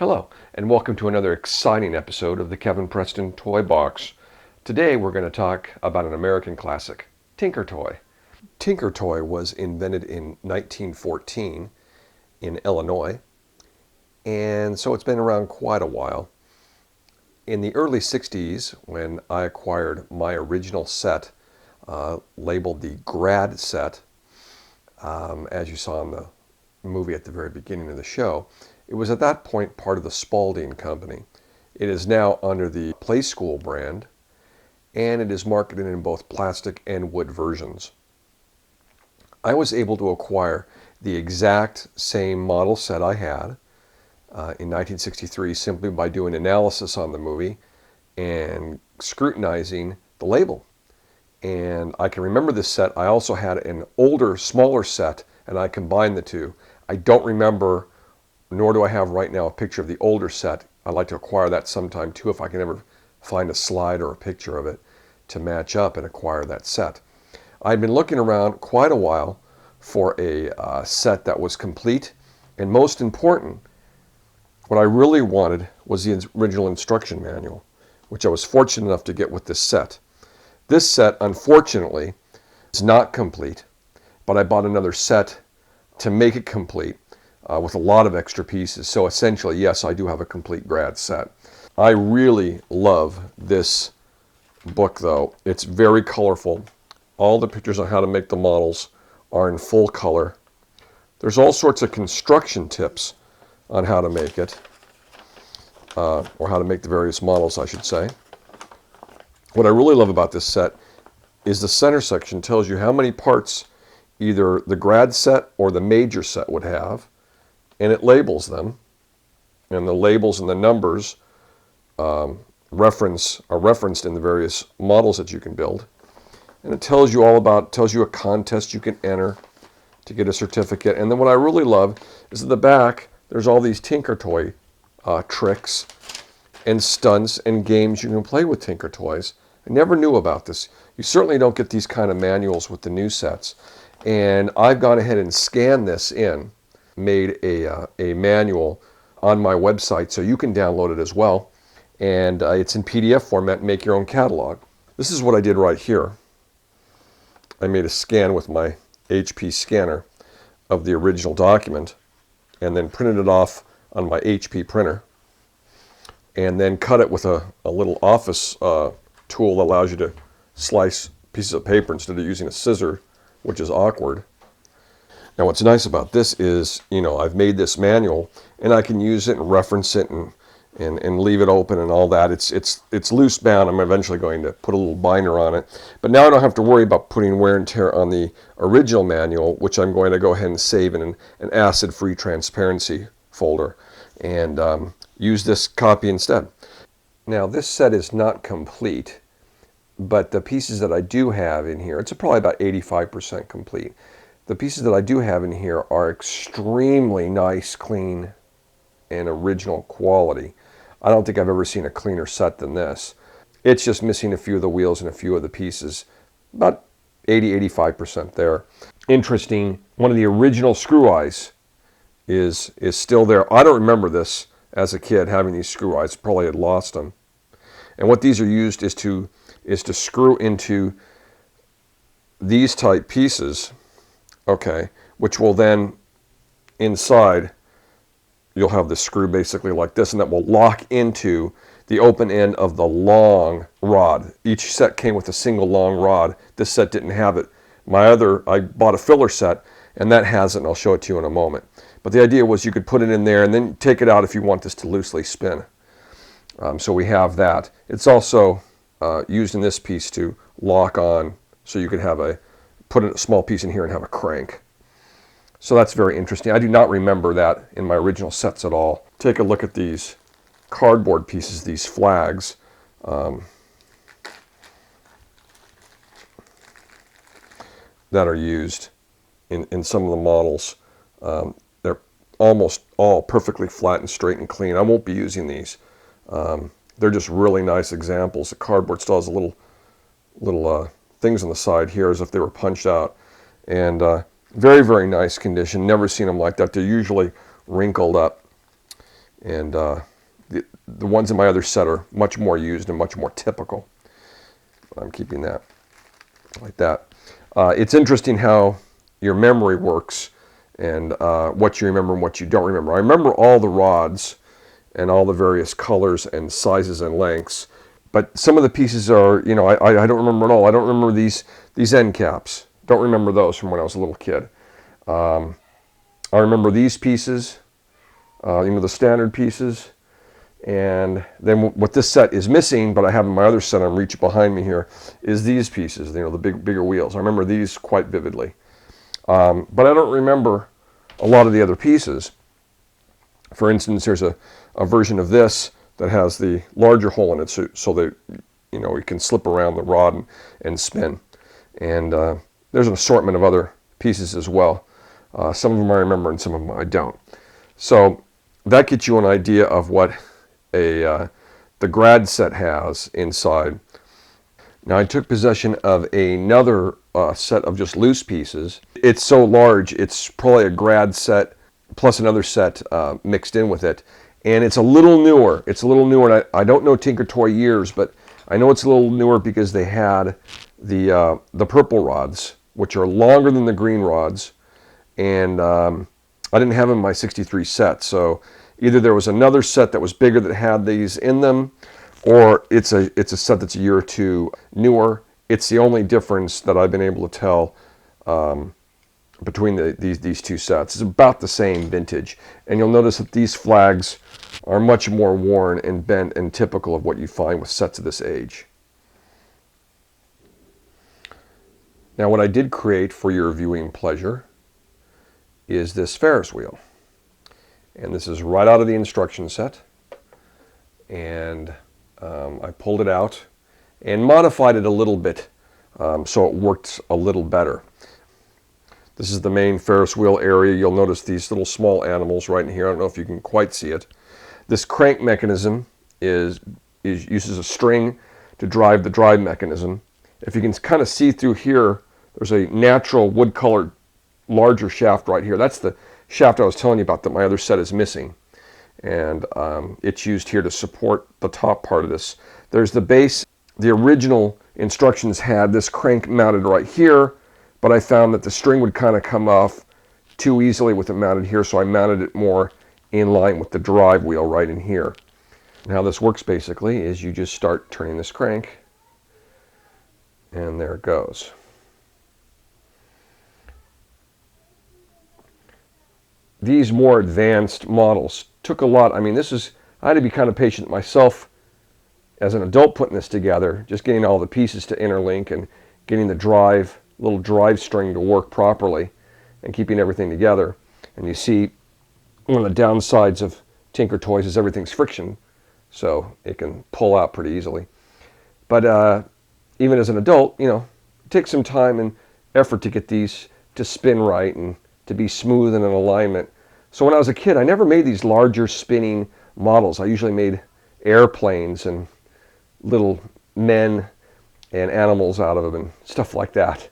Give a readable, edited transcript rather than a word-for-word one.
Hello, and welcome to another exciting episode of the Kevin Preston Toy Box. Today we're going to talk about an American classic, Tinkertoy. Tinkertoy was invented in 1914 in Illinois, and so it's been around quite a while. In the early 60s, when I acquired my original set, labeled the Grad set, as you saw in the movie at the very beginning of the show, it was at that point part of the Spalding Company. It is now under the Play School brand, and it is marketed in both plastic and wood versions. I was able to acquire the exact same model set I had in 1963 simply by doing analysis on the movie and scrutinizing the label. And I can remember this set. I also had an older, smaller set, and I combined the two. I don't remember, nor do I have right now, a picture of the older set. I'd like to acquire that sometime too, if I can ever find a slide or a picture of it to match up and acquire that set. I've been looking around quite a while for a set that was complete, and most important, what I really wanted was the original instruction manual, which I was fortunate enough to get with this set. This set, unfortunately, is not complete, but I bought another set to make it complete with a lot of extra pieces. So essentially, yes, I do have a complete Grad set. I really love this book, though. It's very colorful. All the pictures on how to make the models are in full color. There's all sorts of construction tips on how to make it, or how to make the various models, I should say. What I really love about this set is the center section tells you how many parts either the Grad set or the major set would have, and it labels them. And the labels and the numbers are referenced in the various models that you can build. And it tells you tells you a contest you can enter to get a certificate. And then what I really love is at the back, there's all these Tinkertoy tricks and stunts and games you can play with Tinkertoys. I never knew about this. You certainly don't get these kind of manuals with the new sets. And I've gone ahead and scanned this in, made a manual on my website so you can download it as well. And it's in PDF format, make your own catalog. This is what I did right here. I made a scan with my HP scanner of the original document and then printed it off on my HP printer and then cut it with a little office tool that allows you to slice pieces of paper instead of using a scissor, which is awkward. Now what's nice about this is, I've made this manual and I can use it and reference it and leave it open and all that. It's loose bound. I'm eventually going to put a little binder on it. But now I don't have to worry about putting wear and tear on the original manual, which I'm going to go ahead and save in an acid-free transparency folder and use this copy instead. Now this set is not complete, but the pieces that I do have in here, it's probably about 85% complete. The pieces that I do have in here are extremely nice, clean, and original quality. I don't think I've ever seen a cleaner set than this. It's just missing a few of the wheels and a few of the pieces. About 80-85% there. Interesting, one of the original screw eyes is still there. I don't remember this as a kid, having these screw eyes. Probably had lost them. And what these are used is to screw into these type pieces, okay, which will then inside you'll have the screw basically like this, and that will lock into the open end of the long rod. Each set came with a single long rod. This set didn't have it. I bought a filler set, and that has it, and I'll show it to you in a moment. But the idea was you could put it in there and then take it out if you want this to loosely spin. So we have that. It's also used in this piece to lock on, so you could put a small piece in here and have a crank. So that's very interesting. I do not remember that in my original sets at all. Take a look at these cardboard pieces, these flags. That are used in some of the models. They're almost all perfectly flat and straight and clean. I won't be using these. They're just really nice examples. The cardboard still has little things on the side here as if they were punched out. And very, very nice condition. Never seen them like that. They're usually wrinkled up And the ones in my other set are much more used and much more typical. I'm keeping that like that. It's interesting how your memory works and what you remember and what you don't remember. I remember all the rods and all the various colors and sizes and lengths, but some of the pieces are, I don't remember at all. I don't remember these end caps. Don't remember those from when I was a little kid. I remember these pieces, the standard pieces. And then what this set is missing, but I have in my other set, I'm reaching behind me here, is these pieces, the bigger wheels. I remember these quite vividly. But I don't remember a lot of the other pieces. For instance, there's a version of this that has the larger hole in it so that, it can slip around the rod and spin. And there's an assortment of other pieces as well. Some of them I remember and some of them I don't. So that gets you an idea of what the grad set has inside. Now I took possession of another set of just loose pieces. It's so large, it's probably a grad set plus another set mixed in with it. And it's a little newer. And I don't know Tinkertoy years, but I know it's a little newer because they had the purple rods, which are longer than the green rods. And I didn't have them in my 63 set, so either there was another set that was bigger that had these in them, or it's a set that's a year or two newer. It's the only difference that I've been able to tell between these two sets. It's about the same vintage, and you'll notice that these flags are much more worn and bent and typical of what you find with sets of this age. Now, what I did create for your viewing pleasure is this Ferris wheel. And this is right out of the instruction set. And I pulled it out and modified it a little bit so it worked a little better. This is the main Ferris wheel area. You'll notice these little small animals right in here. I don't know if you can quite see it. This crank mechanism uses a string to drive the drive mechanism. If you can kind of see through here, there's a natural wood-colored larger shaft right here. That's the shaft I was telling you about that my other set is missing. And it's used here to support the top part of this. There's the base. The original instructions had this crank mounted right here, but I found that the string would kind of come off too easily with it mounted here, so I mounted it more in line with the drive wheel right in here. And how this works basically is you just start turning this crank, and there it goes. These more advanced models took a lot. I mean, I had to be kind of patient myself as an adult putting this together, just getting all the pieces to interlink and getting the little drive string to work properly and keeping everything together. And you see one of the downsides of Tinkertoys is everything's friction, so it can pull out pretty easily. But even as an adult, it takes some time and effort to get these to spin right and to be smooth and in alignment. So when I was a kid, I never made these larger spinning models. I usually made airplanes and little men and animals out of them and stuff like that.